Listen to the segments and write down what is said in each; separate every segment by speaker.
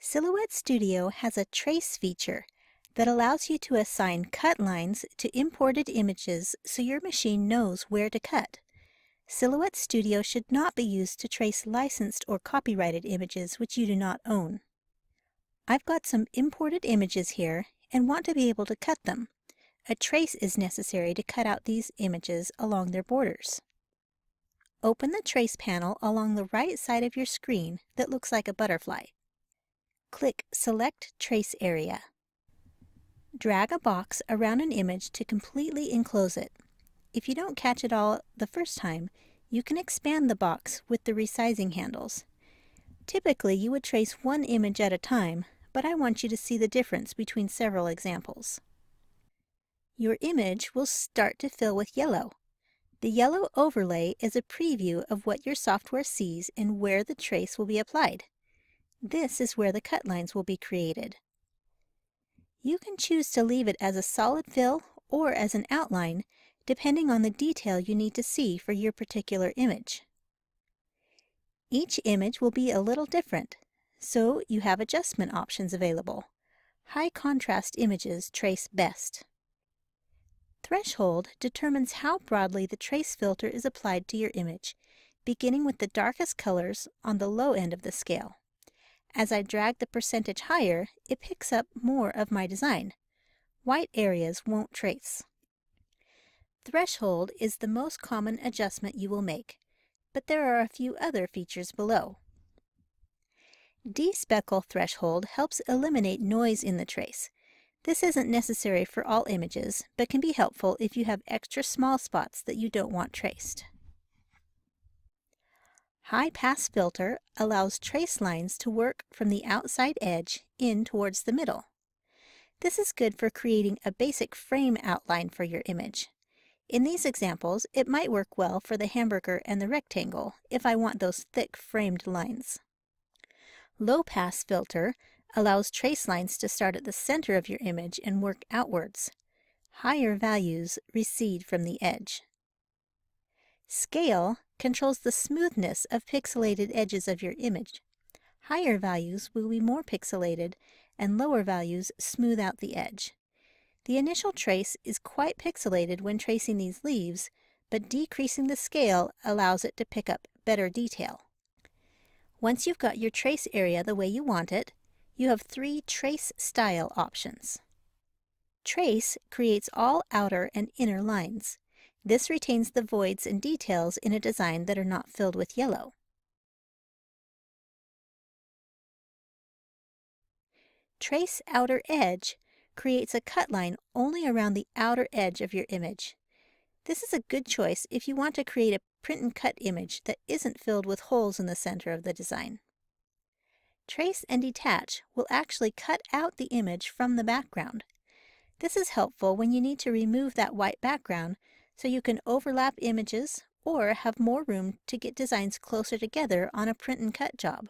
Speaker 1: Silhouette Studio has a trace feature that allows you to assign cut lines to imported images so your machine knows where to cut. Silhouette Studio should not be used to trace licensed or copyrighted images which you do not own. I've got some imported images here and want to be able to cut them. A trace is necessary to cut out these images along their borders. Open the Trace panel along the right side of your screen that looks like a butterfly. Click Select Trace Area. Drag a box around an image to completely enclose it. If you don't catch it all the first time, you can expand the box with the resizing handles. Typically, you would trace one image at a time, but I want you to see the difference between several examples. Your image will start to fill with yellow. The yellow overlay is a preview of what your software sees and where the trace will be applied. This is where the cut lines will be created. You can choose to leave it as a solid fill or as an outline, depending on the detail you need to see for your particular image. Each image will be a little different, so you have adjustment options available. High contrast images trace best. Threshold determines how broadly the trace filter is applied to your image, beginning with the darkest colors on the low end of the scale. As I drag the percentage higher, it picks up more of my design. White areas won't trace. Threshold is the most common adjustment you will make, but there are a few other features below. Despeckle threshold helps eliminate noise in the trace. This isn't necessary for all images, but can be helpful if you have extra small spots that you don't want traced. High Pass Filter allows trace lines to work from the outside edge in towards the middle. This is good for creating a basic frame outline for your image. In these examples, it might work well for the hamburger and the rectangle if I want those thick framed lines. Low Pass Filter allows trace lines to start at the center of your image and work outwards. Higher values recede from the edge. Scale controls the smoothness of pixelated edges of your image. Higher values will be more pixelated and lower values smooth out the edge. The initial trace is quite pixelated when tracing these leaves, but decreasing the scale allows it to pick up better detail. Once you've got your trace area the way you want it, you have 3 trace style options. Trace creates all outer and inner lines. This retains the voids and details in a design that are not filled with yellow. Trace Outer Edge creates a cut line only around the outer edge of your image. This is a good choice if you want to create a print and cut image that isn't filled with holes in the center of the design. Trace and Detach will actually cut out the image from the background. This is helpful when you need to remove that white background so you can overlap images or have more room to get designs closer together on a print and cut job.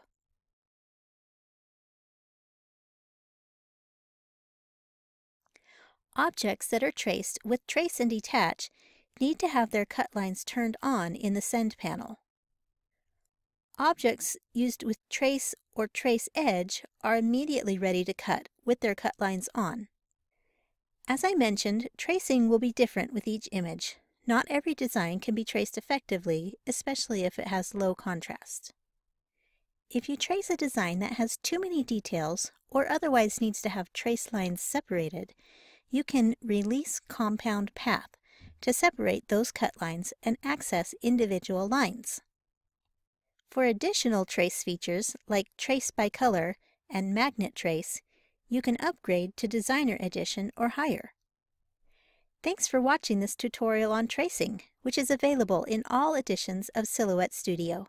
Speaker 1: Objects that are traced with Trace and Detach need to have their cut lines turned on in the Send panel. Objects used with Trace or Trace Edge are immediately ready to cut with their cut lines on. As I mentioned, tracing will be different with each image. Not every design can be traced effectively, especially if it has low contrast. If you trace a design that has too many details or otherwise needs to have trace lines separated, you can release Compound Path to separate those cut lines and access individual lines. For additional trace features like Trace by Color and Magnet Trace, you can upgrade to Designer Edition or higher. Thanks for watching this tutorial on tracing, which is available in all editions of Silhouette Studio.